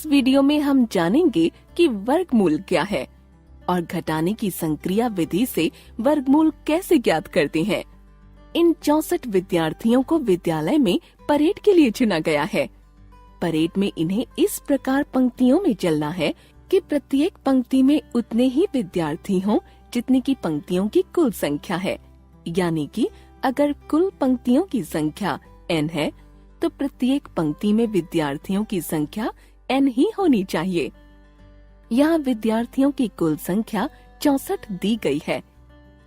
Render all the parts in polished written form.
Video में हम जानेंगे कि वर्गमूल क्या है और घटाने की संक्रिया विधि से वर्गमूल कैसे ज्ञात करते हैं। इन 64 विद्यार्थियों को विद्यालय में परेड के लिए चुना गया है। परेड में इन्हें इस प्रकार पंक्तियों में चलना है कि प्रत्येक पंक्ति में उतने ही विद्यार्थी हों जितनी की पंक्तियों की कुल संख्या है। यानी कि अगर कुल पंक्तियों की संख्या n है तो प्रत्येक पंक्ति में विद्यार्थियों की संख्या n ही होनी चाहिए। यहाँ विद्यार्थियों की कुल संख्या 64 दी गई है।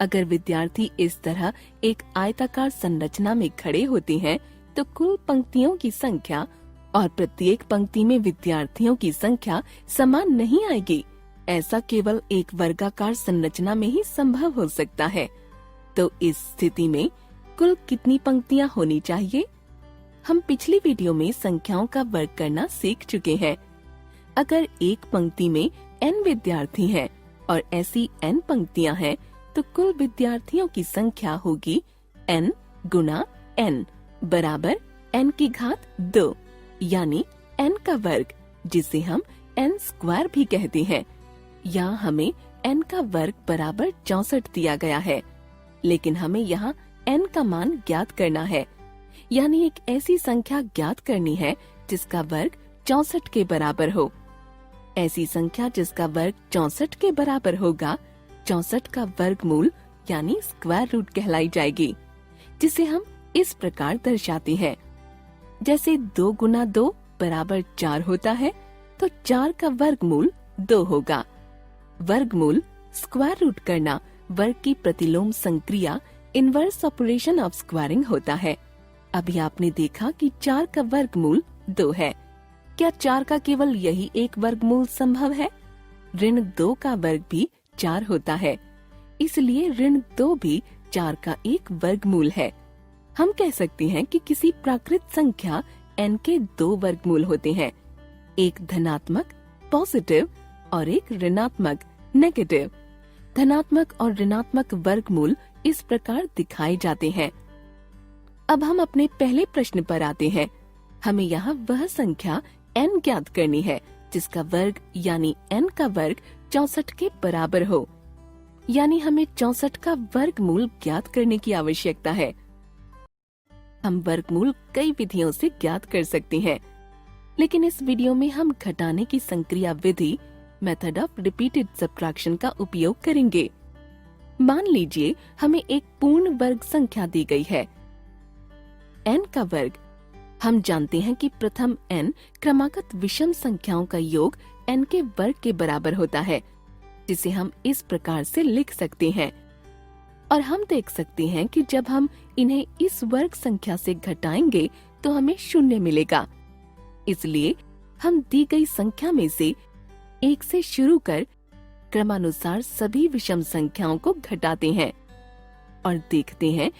अगर विद्यार्थी इस तरह एक आयताकार संरचना में खड़े होते हैं तो कुल पंक्तियों की संख्या और प्रत्येक पंक्ति में विद्यार्थियों की संख्या समान नहीं आएगी। ऐसा केवल एक वर्गाकार संरचना में ही संभव हो सकता है। तो इस स्थिति में कुल कितनी पंक्तियां होनी चाहिए? हम पिछली वीडियो में संख्याओं का वर्ग करना सीख चुके हैं। अगर एक पंक्ति में n विद्यार्थी हैं और ऐसी n पंक्तियां हैं तो कुल विद्यार्थियों की संख्या होगी n गुना n बराबर n की घात 2 यानी n का वर्ग, जिसे हम n स्क्वायर भी कहते हैं। यहाँ हमें n का वर्ग बराबर 64 दिया गया है, लेकिन हमें यहाँ n का मान ज्ञात करना है। यानी एक ऐसी संख्या ज्ञात करनी है जिसका वर्ग 64 के बराबर हो। ऐसी संख्या जिसका वर्ग 64 के बराबर होगा 64 का वर्गमूल यानी स्क्वायर रूट कहलाई जाएगी, जिसे हम इस प्रकार दर्शाते हैं। जैसे 2 गुना 2 बराबर 4 होता है तो 4 का वर्गमूल 2 होगा। वर्गमूल स्क्वायर रूट करना वर्ग की प्रतिलोम संक्रिया इनवर्स ऑपरेशन ऑफ स्क्वायरिंग होता है। अभी आपने देखा कि 4 का वर्गमूल 2 है। क्या 4 का केवल यही एक वर्गमूल संभव है? ऋण 2 का वर्ग भी 4 होता है, इसलिए ऋण 2 भी 4 का एक वर्गमूल है। हम कह सकते हैं कि किसी प्राकृत संख्या n के 2 वर्गमूल होते हैं, एक धनात्मक पॉजिटिव और एक ऋणात्मक नेगेटिव। धनात्मक और ऋणात्मक वर्गमूल इस प्रकार दिखाए जाते हैं। अब हम अपने पहले प्रश्न पर आते हैं। हमें यहाँ वह संख्या n ज्ञात करनी है जिसका वर्ग यानी n का वर्ग 64 के बराबर हो। यानी हमें 64 का वर्गमूल ज्ञात करने की आवश्यकता है। हम वर्गमूल कई विधियों से ज्ञात कर सकते हैं, लेकिन इस वीडियो में हम घटाने की संक्रिया विधि मेथड ऑफ रिपीटेड सब्ट्रैक्शन का उपयोग करेंगे। मान लीजिए हमें एक पूर्ण वर्ग संख्या दी गई है n का वर्ग। हम जानते हैं कि प्रथम n क्रमागत विषम संख्याओं का योग n के वर्ग के बराबर होता है, जिसे हम इस प्रकार से लिख सकते हैं। और हम देख सकते हैं कि जब हम इन्हें इस वर्ग संख्या से घटाएंगे तो हमें 0 मिलेगा। इसलिए हम दी गई संख्या में से 1 से शुरू कर क्रमानुसार सभी विषम संख्याओं को घटाते हैं और देखते हैं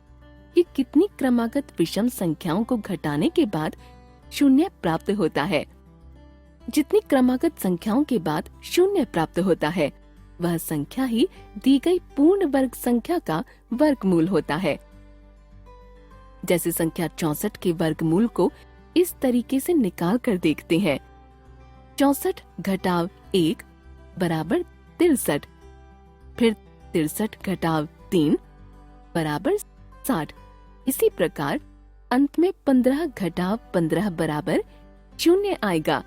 कि कितनी क्रमागत विषम संख्याओं को घटाने के बाद 0 प्राप्त होता है। जितनी क्रमागत संख्याओं के बाद 0 प्राप्त होता है वह संख्या ही दी गई पूर्ण वर्ग संख्या का वर्गमूल होता है। जैसे संख्या 64 के वर्गमूल को इस तरीके से निकाल कर देखते हैं। 64 घटाव 1 बराबर 63, फिर 63 घटाव 3 बराबर 60। इसी प्रकार अंत में 15 घटाव 15 बराबर 0 आएगा।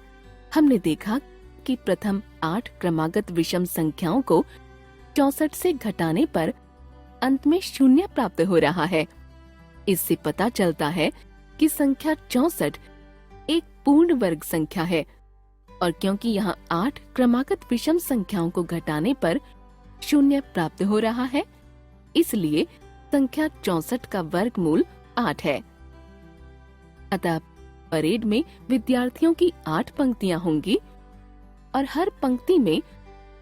हमने देखा कि प्रथम 8 क्रमागत विषम संख्याओं को 64 से घटाने पर अंत में 0 प्राप्त हो रहा है। इससे पता चलता है कि संख्या 64 एक पूर्ण वर्ग संख्या है, और क्योंकि यहाँ 8 क्रमागत विषम संख्याओं को घटाने पर 0 प्राप्त हो रहा है, इसलिए संख्या 64 का वर्गमूल 8 है। अतः परेड में विद्यार्थियों की 8 पंक्तियां होंगी और हर पंक्ति में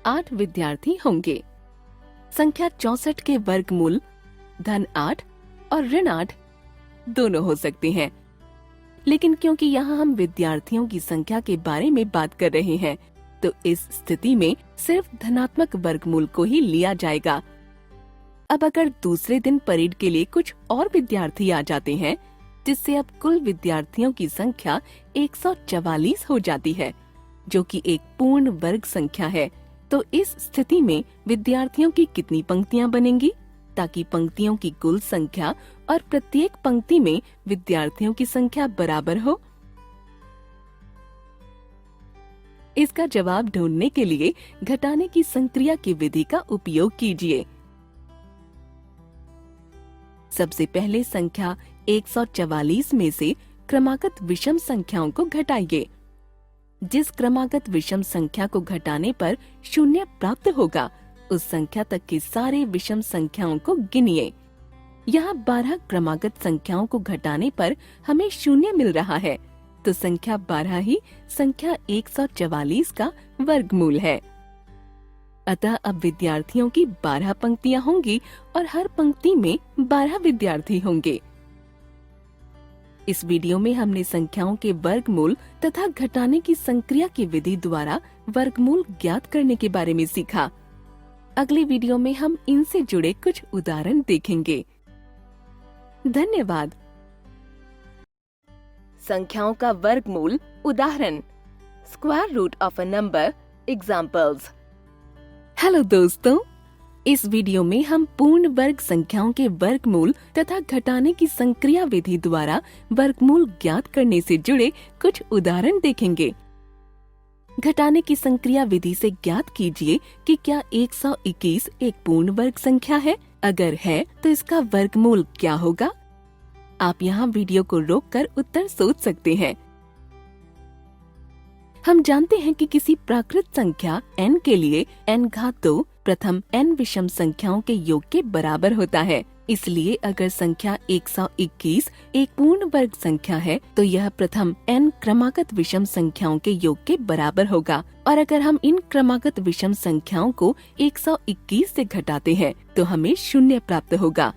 8 विद्यार्थी होंगे। संख्या 64 के वर्गमूल धन 8 और ऋण 8 दोनों हो सकते हैं, लेकिन क्योंकि यहाँ हम विद्यार्थियों की संख्या के बारे में बात कर रहे हैं तो इस स्थिति में सिर्फ धनात्मक वर्गमूल को ही लिया जाएगा। अब अगर दूसरे दिन परेड के लिए कुछ और विद्यार्थी आ जाते हैं, जिससे अब कुल विद्यार्थियों की संख्या 144 हो जाती है, जो कि एक पूर्ण वर्ग संख्या है। तो इस स्थिति में विद्यार्थियों की कितनी पंक्तियां बनेंगी, ताकि पंक्तियों की कुल संख्या और प्रत्येक पंक्ति में विद्यार्थियों की संख्या बराबर हो? इसका जवाब ढूंढने के लिए घटाने की संक्रिया की विधि का उपयोग कीजिए। सबसे पहले संख्या 144 में से क्रमागत विषम संख्याओं को घटाइए। जिस क्रमागत विषम संख्या को घटाने पर शून्य प्राप्त होगा, उस संख्या तक की सारे विषम संख्याओं को गिनिए। यहाँ 12 क्रमागत संख्याओं को घटाने पर हमें शून्य मिल रहा है, तो संख्या 12 ही संख्या 144 का वर्गमूल है। अतः अब विद्यार्थियों की 12 पंक्तियां होंगी और हर पंक्ति में 12 विद्यार्थी होंगे। इस वीडियो में हमने संख्याओं के वर्गमूल तथा घटाने की संक्रिया की विधि द्वारा वर्गमूल ज्ञात करने के बारे में सीखा। अगले वीडियो में हम इनसे जुड़े कुछ उदाहरण देखेंगे। धन्यवाद। संख्याओं का वर्गमूल उदाहरण, square root of a number examples. Hello दोस्तों, इस वीडियो में हम पूर्ण वर्ग संख्याओं के वर्गमूल तथा घटाने की संक्रिया विधि द्वारा वर्गमूल ज्ञात करने से जुड़े कुछ उदाहरण देखेंगे। घटाने की संक्रिया विधि से ज्ञात कीजिए कि क्या 121 एक पूर्ण वर्ग संख्या है। अगर है तो इसका वर्गमूल क्या होगा। आप यहाँ वीडियो को रोककर उत्तर सोच सकते हैं। हम जानते हैं कि किसी प्राकृत संख्या n के लिए n घात 2 प्रथम n विषम संख्याओं के योग के बराबर होता है। इसलिए अगर संख्या 121 एक पूर्ण वर्ग संख्या है, तो यह प्रथम n क्रमागत विषम संख्याओं के योग के बराबर होगा। और अगर हम इन क्रमागत विषम संख्याओं को 121 से घटाते हैं, तो हमें शून्य प्राप्त होगा।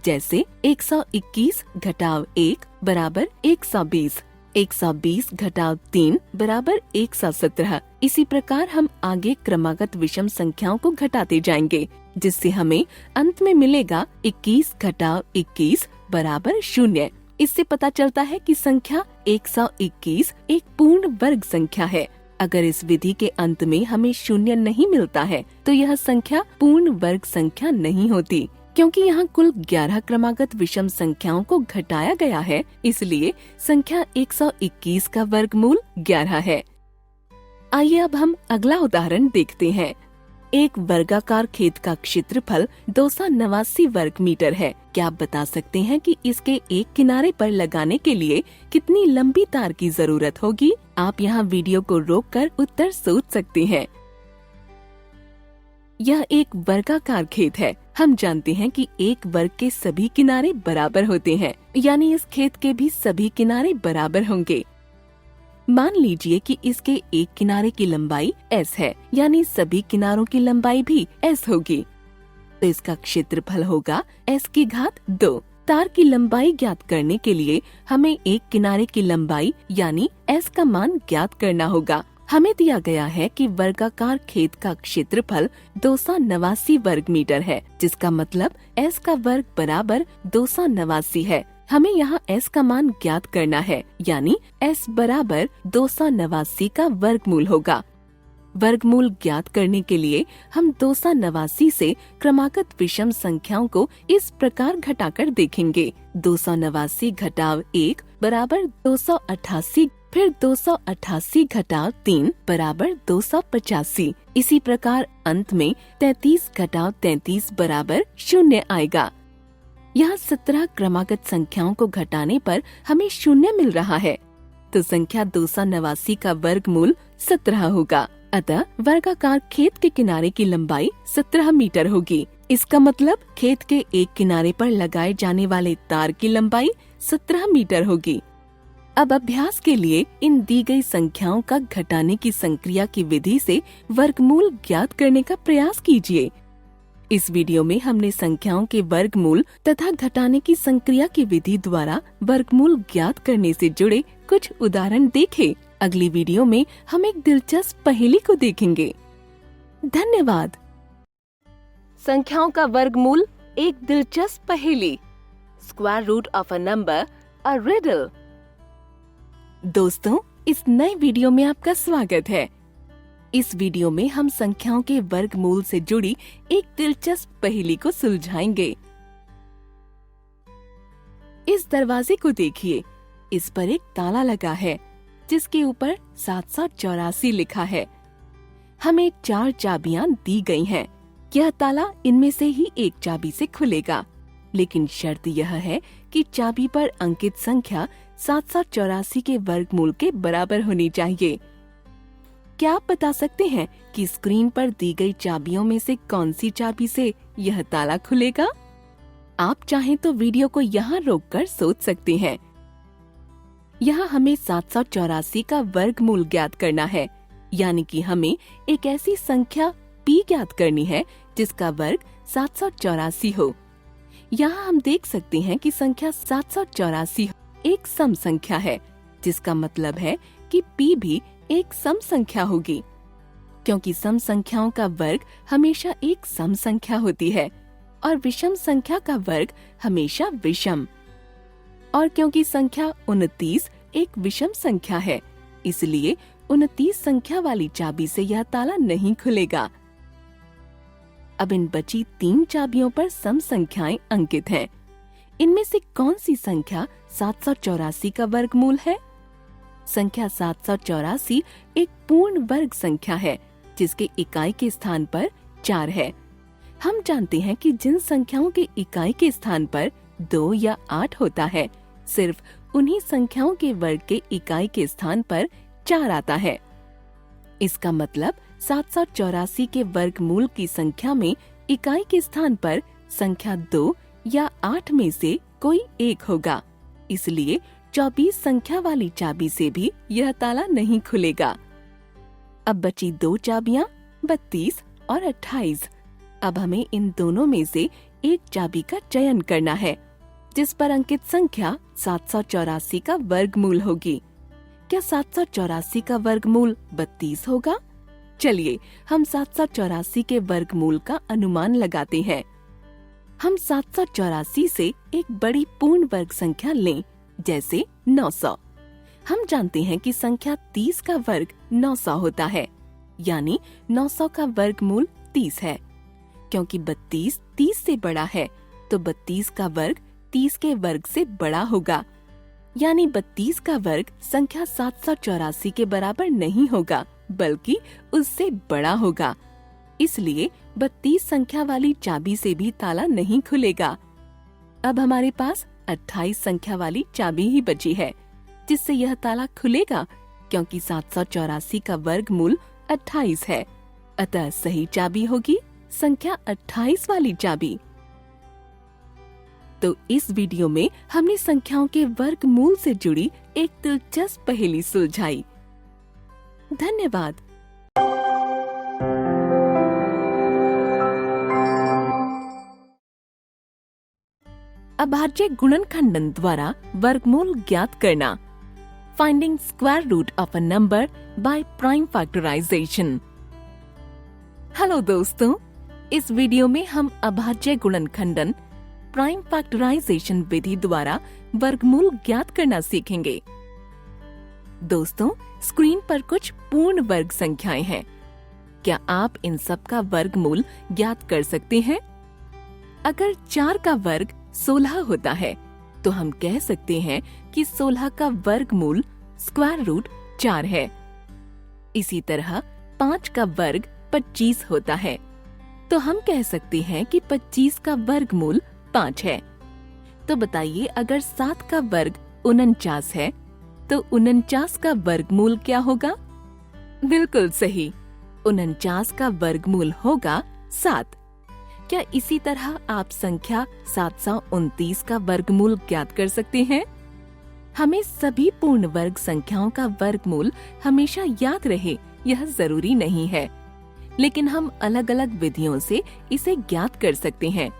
जैसे 121 घटाव 1 बराबर 120, 120 घटाव 3 बराबर 117। इसी प्रकार हम आगे क्रमागत विषम संख्याओं को घटाते जाएंगे, जिससे हमें अंत में मिलेगा 21 घटाव 21 बराबर 0। इससे पता चलता है कि संख्या 121 एक पूर्ण वर्ग संख्या है। अगर इस विधि के अंत में हमें शून्य नहीं मिलता है, तो यह संख्या पूर्ण वर्ग संख्या नहीं होती। क्योंकि यहाँ कुल 11 क्रमागत विषम संख्याओं को घटाया गया है, इसलिए संख्या 121 का वर्गमूल 11 है। आइए अब हम अगला उदाहरण देखते हैं। एक वर्गाकार खेत का क्षेत्रफल 289 वर्ग मीटर है। क्या आप बता सकते हैं कि इसके एक किनारे पर लगाने के लिए कितनी लंबी तार की जरूरत होगी। आप यहाँ वीडियो को रोककर उत्तर सोच सकते हैं। यह एक वर्गाकार खेत है। हम जानते हैं कि एक वर्ग के सभी किनारे बराबर होते हैं, यानी इस खेत के भी सभी किनारे बराबर होंगे। मान लीजिए कि इसके एक किनारे की लंबाई s है, यानी सभी किनारों की लंबाई भी s होगी। तो इसका क्षेत्रफल होगा s की घात 2। तार की लंबाई ज्ञात करने के लिए हमें एक किनारे की लंबाई यानी s का मान ज्ञात करना होगा। हमें दिया गया है कि वर्गाकार खेत का क्षेत्रफल 289 वर्ग मीटर है, जिसका मतलब s का वर्ग बराबर 289 है। हमें यहाँ s का मान ज्ञात करना है, यानी s बराबर 289 का वर्गमूल होगा। वर्गमूल ज्ञात करने के लिए हम 289 से क्रमागत विषम संख्याओं को इस प्रकार घटाकर देखेंगे। 289 घटाव 1 बराबर 288, फिर 288 घटाव 3 बराबर 285। इसी प्रकार अंत में 33 घटाव 33 बराबर 0 आएगा। यहाँ 17 क्रमागत संख्याओं को घटाने पर हमें 0 मिल रहा है, तो संख्या 289 का वर्गमूल 17 होगा। अतः वर्गाकार खेत के किनारे की लंबाई 17 मीटर होगी। इसका मतलब खेत के एक किनारे पर लगाए जाने वाले तार की लंबाई 17 मीटर होगी। अब अभ्यास के लिए इन दी गई संख्याओं का घटाने की संक्रिया की विधि से वर्गमूल ज्ञात करने का प्रयास कीजिए। इस वीडियो में हमने संख्याओं के वर्गमूल तथा घटाने की संक्रिया की विधि द्वारा वर्गमूल ज्ञात करने से जुड़े कुछ उदाहरण देखे। अगली वीडियो में हम एक दिलचस्प पहेली को देखेंगे। धन्यवाद। संख्याओं का वर्गमूल एक दिलचस्प पहेली। Square root of a number, a riddle. दोस्तों, इस नए वीडियो में आपका स्वागत है। इस वीडियो में हम संख्याओं के वर्गमूल से जुड़ी एक दिलचस्प पहेली को सुलझाएंगे। इस दरवाजे को देखिए, इस पर एक ताला लगा है जिसके ऊपर 784 लिखा है। हमें 4 चाबियां दी गई हैं। यह ताला इनमें से ही एक चाबी से खुलेगा, लेकिन शर्त यह है कि चाबी पर अंकित संख्या 784 के वर्गमूल के बराबर होनी चाहिए। क्या आप बता सकते हैं कि स्क्रीन पर दी गई चाबियों में से कौन सी चाबी से यह ताला खुलेगा? आप चाहें तो वीडियो को यहाँ रोककर सोच सकते हैं। यहाँ हमें 784 का वर्गमूल ज्ञात करना है, यानी कि हमें एक ऐसी संख्या p ज्ञात करनी है जिसका वर्ग 784 हो। यहाँ हम देख सकते हैं कि संख्या 784 एक सम संख्या है, जिसका मतलब है कि p भी एक सम संख्या होगी, क्योंकि सम संख्याओं का वर्ग हमेशा एक सम संख्या होती है और विषम संख्या का वर्ग हमेशा विषम। और क्योंकि संख्या 29 एक विषम संख्या है, इसलिए 29 संख्या वाली चाबी से यह ताला नहीं खुलेगा। अब इन बची 3 चाबियों पर सम संख्याएं अंकित हैं। इनमें से कौन सी संख्या 784 का वर्गमूल है? संख्या 784 एक पूर्ण वर्ग संख्या है जिसके इकाई के स्थान पर 4 है। हम जानते हैं कि जिन संख्याओं के इकाई के स्थान पर 2 या 8 होता है, सिर्फ उन्हीं संख्याओं के वर्ग के इकाई के स्थान पर 4 आता है। इसका मतलब 784 के वर्गमूल की संख्या में इकाई के स्थान पर संख्या 2 या 8 में से कोई एक होगा। इसलिए 24 संख्या वाली चाबी से भी यह ताला नहीं खुलेगा। अब बची 2 चाबियां 32 और 28। अब हमें इन दोनों में से एक चाबी का चयन करना है जिस पर अंकित संख्या 784 का वर्गमूल होगी। क्या 784 का वर्गमूल 32 होगा? चलिए हम 784 के वर्गमूल का अनुमान लगाते हैं। हम 784 से एक बड़ी पूर्ण वर्ग संख्या लें, जैसे 900। हम जानते हैं कि संख्या 30 का वर्ग 900 होता है, यानी 900 का वर्गमूल 30 है। क्योंकि 32 30 से बड़ा है, तो 32 का वर्ग 30 के वर्ग से बड़ा होगा, यानी 32 का वर्ग संख्या 784 के बराबर नहीं होगा, बल्कि उससे बड़ा होगा। इसलिए 32 संख्या वाली चाबी से भी ताला नहीं खुलेगा। अब हमारे पास 28 संख्या वाली चाबी ही बची है जिससे यह ताला खुलेगा, क्योंकि 784 का वर्गमूल 28 है। अतः सही चाबी होगी संख्या 28 वाली चाबी। तो इस वीडियो में हमने संख्याओं के वर्गमूल से जुड़ी एक दिलचस्प पहेली सुलझाई। धन्यवाद। अभाज्य गुणनखंडन द्वारा वर्गमूल ज्ञात करना। Finding square root of a number by prime factorisation. Hello दोस्तों, इस वीडियो में हम अभाज्य गुणनखंडन प्राइम फैक्टराइजेशन विधि द्वारा वर्गमूल ज्ञात करना सीखेंगे। दोस्तों, स्क्रीन पर कुछ पूर्ण वर्ग संख्याएं हैं। क्या आप इन सब का वर्गमूल ज्ञात कर सकते हैं? अगर 4 का वर्ग 16 होता है, तो हम कह सकते हैं कि 16 का वर्गमूल स्क्वायर रूट 4 है। इसी तरह 5 का वर्ग 25 होता है, तो हम कह सकते हैं कि 25 का वर्गमूल 5 है। तो बताइए, अगर 7 का वर्ग 49 है, तो 49 का वर्गमूल क्या होगा? बिल्कुल सही, 49 का वर्गमूल होगा 7। क्या इसी तरह आप संख्या 729 का वर्गमूल ज्ञात कर सकते हैं? हमें सभी पूर्ण वर्ग संख्याओं का वर्गमूल हमेशा याद रहे, यह जरूरी नहीं है, लेकिन हम अलग अलग विधियों से इसे ज्ञात कर सकते हैं।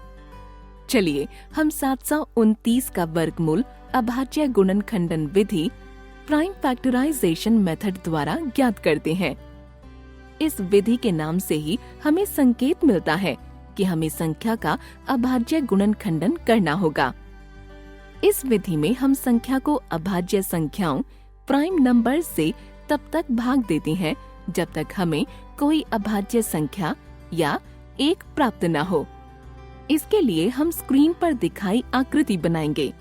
चलिए हम 729 का वर्गमूल अभाज्य गुणनखंडन विधि प्राइम फैक्टराइजेशन मेथड द्वारा ज्ञात करते हैं। इस विधि के नाम से ही हमें संकेत मिलता है कि हमें संख्या का अभाज्य गुणनखंडन करना होगा। इस विधि में हम संख्या को अभाज्य संख्याओं प्राइम नंबर से तब तक भाग देते हैं जब तक हमें कोई अभाज्य संख्या या 1 प्राप्त न हो। इसके लिए हम स्क्रीन पर दिखाई आकृति बनाएंगे।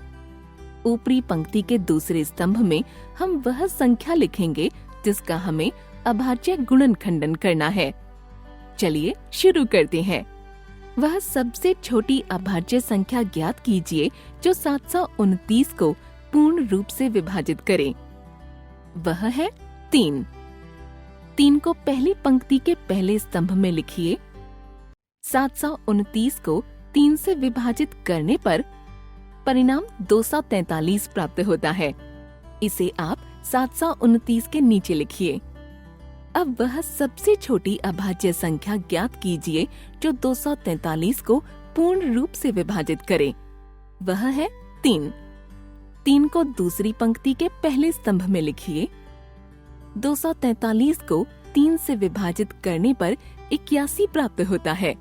ऊपरी पंक्ति के दूसरे स्तंभ में हम वह संख्या लिखेंगे जिसका हमें अभाज्य गुणनखंडन करना है। चलिए शुरू करते हैं। वह सबसे छोटी अभाज्य संख्या ज्ञात कीजिए जो 729 को पूर्ण रूप से विभाजित करे। वह है 3। 3 को पहली पंक्ति के पहले स्तंभ में लिखिए। 729 को 3 से विभाजित करने पर परिणाम 243 प्राप्त होता है। इसे आप 729 के नीचे लिखिए। अब वह सबसे छोटी अभाज्य संख्या ज्ञात कीजिए जो 243 को पूर्ण रूप से विभाजित करे। वह है 3। 3 को दूसरी पंक्ति के पहले स्तंभ में लिखिए। 243 को 3 से विभाजित करने पर 81 प्राप्त होता है।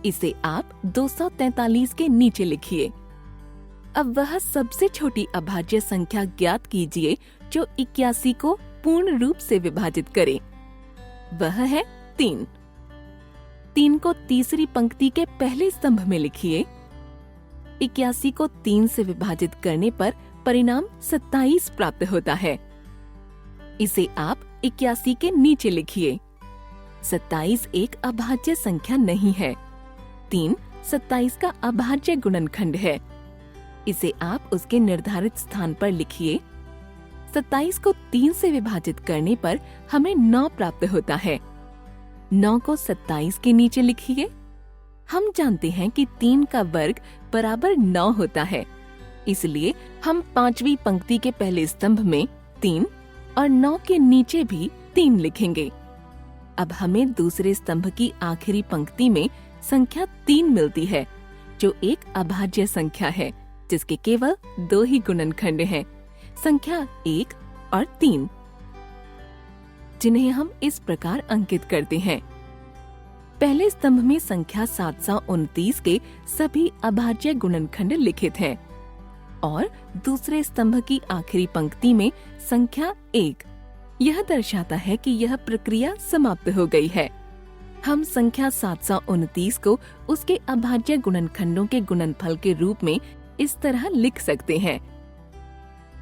इसे आप 243 के नीचे लिखिए। अब वह सबसे छोटी अभाज्य संख्या ज्ञात कीजिए जो 81 को पूर्ण रूप से विभाजित करे। वह है 3। 3 को तीसरी पंक्ति के पहले स्तंभ में लिखिए। 81 को 3 से विभाजित करने पर परिणाम 27 प्राप्त होता है। इसे आप 81 के नीचे लिखिए। 27 एक अभाज्य संख्या नहीं है। 3 27 का अभाज्य गुणनखंड है। इसे आप उसके निर्धारित स्थान पर लिखिए। 27 को 3 से विभाजित करने पर हमें 9 प्राप्त होता है। 9 को 27 के नीचे लिखिए। हम जानते हैं कि 3 का वर्ग बराबर 9 होता है, इसलिए हम 5वीं पंक्ति के पहले स्तंभ में 3 और 9 के नीचे भी 3 लिखेंगे। अब हमें दूसरे स्तंभ की आखिरी पंक्ति में संख्या 3 मिलती है, जो एक अभाज्य संख्या है जिसके केवल 2 ही गुणनखंड हैं, संख्या 1 और 3, जिन्हें हम इस प्रकार अंकित करते हैं। पहले स्तंभ में संख्या 729 के सभी अभाज्य गुणनखंड लिखित हैं और दूसरे स्तंभ की आखिरी पंक्ति में संख्या 1। यह दर्शाता है कि यह प्रक्रिया समाप्त हो गई है। हम संख्या 729 को उसके अभाज्य गुणनखंडों के गुणनफल के रूप में इस तरह लिख सकते हैं।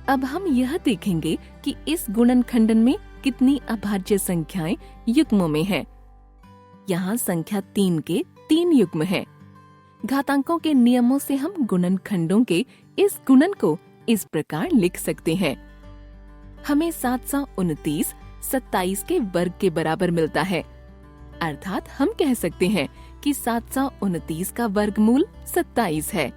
अब हम यह देखेंगे कि इस गुणनखंडन में कितनी अभाज्य संख्याएं युग्मों में हैं। यहाँ संख्या 3 के 3 युग्म हैं। घातांकों के नियमों से हम गुणनखंडों के इस गुणन को इस प्रकार लिख सकते हैं। हमें 729 27 के वर्ग के बराबर मिलता है, अर्थात हम कह सकते हैं कि 729 का वर्गमूल 27 है।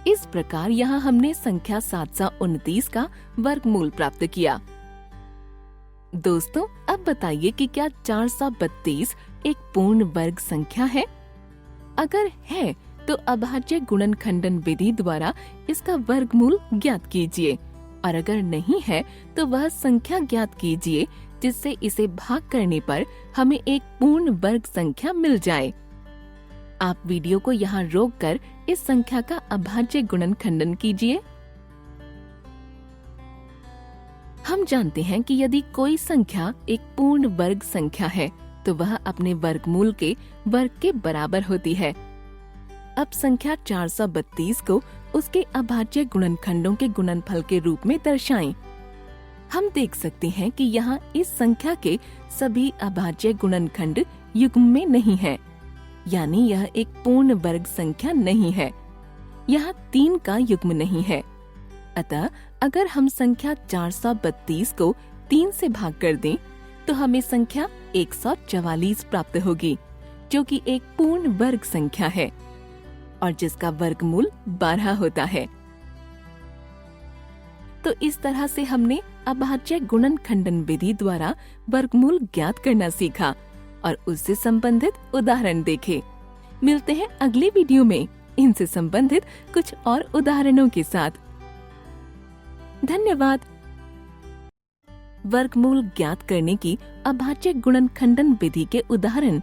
इस प्रकार यहाँ हमने संख्या 729 का वर्गमूल प्राप्त किया। दोस्तों, अब बताइए कि क्या 432 एक पूर्ण वर्ग संख्या है? अगर है तो अभाज्य गुणनखंडन विधि द्वारा इसका वर्गमूल ज्ञात कीजिए, और अगर नहीं है तो वह संख्या ज्ञात कीजिए जिससे इसे भाग करने पर हमें एक पूर्ण वर्ग संख्या मिल जाए। आप वीडियो को यहाँ रोककर इस संख्या का अभाज्य गुणनखंडन कीजिए। हम जानते हैं कि यदि कोई संख्या एक पूर्ण वर्ग संख्या है तो वह अपने वर्गमूल के वर्ग के बराबर होती है। अब संख्या 432 को उसके अभाज्य गुणनखंडों के गुणनफल के रूप में दर्शाएं। हम देख सकते हैं कि यहाँ इस संख्या के सभी अभाज्य गुणनखंड युग्म में नहीं हैं, यानी यह एक पूर्ण वर्ग संख्या नहीं है। यहाँ 3 का युग्म नहीं है। अतः अगर हम संख्या 432 को 3 से भाग कर दें तो हमें संख्या 144 प्राप्त होगी, जो कि एक पूर्ण वर्ग संख्या है और जिसका वर्गमूल 12 होता है। तो इस तरह से हमने अभाज्य गुणनखंडन विधि द्वारा वर्गमूल ज्ञात करना सीखा और उससे संबंधित उदाहरण देखे। मिलते हैं अगले वीडियो में इनसे संबंधित कुछ और उदाहरणों के साथ। धन्यवाद। वर्गमूल ज्ञात करने की अभाज्य गुणनखंडन विधि के उदाहरण: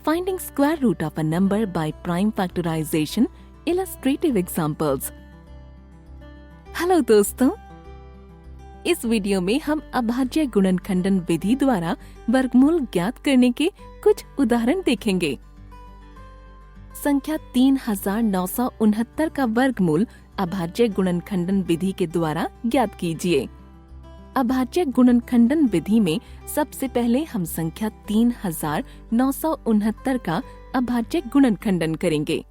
finding square root of a number by prime factorisation, illustrative examples. Hello दोस्तों, इस वीडियो में हम अभाज्य गुणनखंडन विधि द्वारा वर्गमूल ज्ञात करने के कुछ उदाहरण देखेंगे। संख्या 3969 का वर्गमूल अभाज्य गुणनखंडन विधि के द्वारा ज्ञात कीजिए। अभाज्य गुणनखंडन विधि में सबसे पहले हम संख्या 3969 का अभाज्य गुणनखंडन करेंगे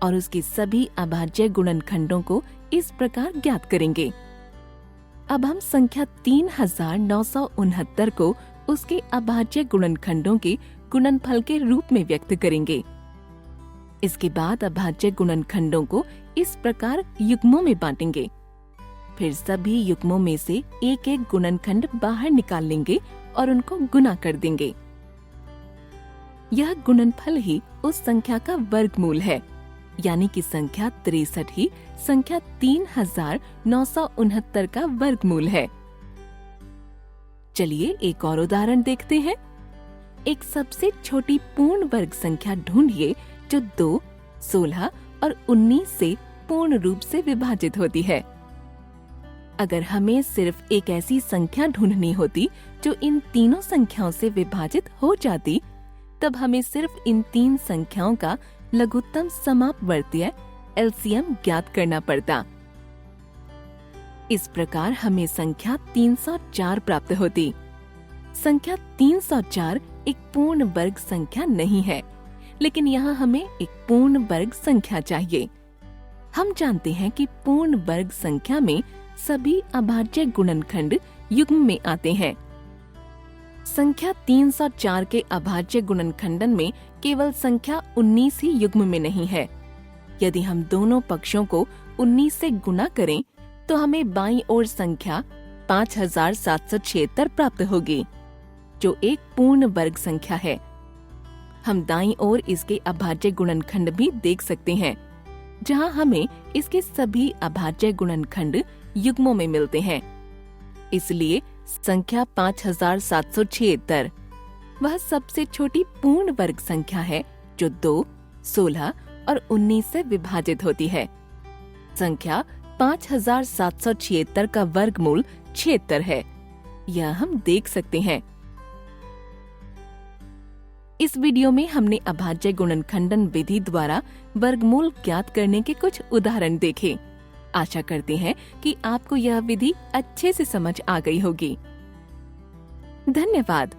और उसके सभी अभाज्य गुणनखंडों को इस प्रकार ज्ञात करेंगे। अब हम संख्या 3969 को उसके अभाज्य गुणनखंडों के गुणनफल के रूप में व्यक्त करेंगे। इसके बाद अभाज्य गुणनखंडों को इस प्रकार युग्मों में बांटेंगे। फिर सभी युग्मों में से एक एक गुणनखंड बाहर निकाल लेंगे और उनको गुना कर देंगे। यह गुणनफल ही उस संख्या का वर्गमूल है, यानी कि संख्या 63 ही संख्या 3969 का वर्गमूल है। चलिए एक और उदाहरण देखते हैं। एक सबसे छोटी पूर्ण वर्ग संख्या ढूंढिए जो 2, 16 और 19 से पूर्ण रूप से विभाजित होती है। अगर हमें सिर्फ एक ऐसी संख्या ढूंढनी होती जो इन तीनों संख्याओं से विभाजित हो जाती, तब हमें सिर्फ इन 3 संख्याओं का लघुत्तम समापवर्तीय एलसीएम ज्ञात करना पड़ता। इस प्रकार हमें संख्या 304 प्राप्त होती। संख्या 304 एक पूर्ण वर्ग संख्या नहीं है, लेकिन यहाँ हमें एक पूर्ण वर्ग संख्या चाहिए। हम जानते हैं कि पूर्ण वर्ग संख्या में सभी अभाज्य गुणनखंड युग्म में आते हैं। संख्या 304 के अभाज्य गुणनखंडन में केवल संख्या 19 ही युग्म में नहीं है। यदि हम दोनों पक्षों को 19 से गुना करें तो हमें बाईं ओर संख्या 5776 प्राप्त होगी, जो एक पूर्ण वर्ग संख्या है। हम दाईं ओर इसके अभाज्य गुणनखंड भी देख सकते हैं, जहां हमें इसके सभी अभाज्य गुणनखंड युग्मों में मिलते हैं। इसलिए संख्या 5776 वह सबसे छोटी पूर्ण वर्ग संख्या है जो 2, 16 और 19 से विभाजित होती है। संख्या 5776 का वर्गमूल 76 है, यह हम देख सकते हैं। इस वीडियो में हमने अभाज्य गुणनखंडन विधि द्वारा वर्गमूल ज्ञात करने के कुछ उदाहरण देखे। आशा करते हैं कि आपको यह विधि अच्छे से समझ आ गई होगी। धन्यवाद।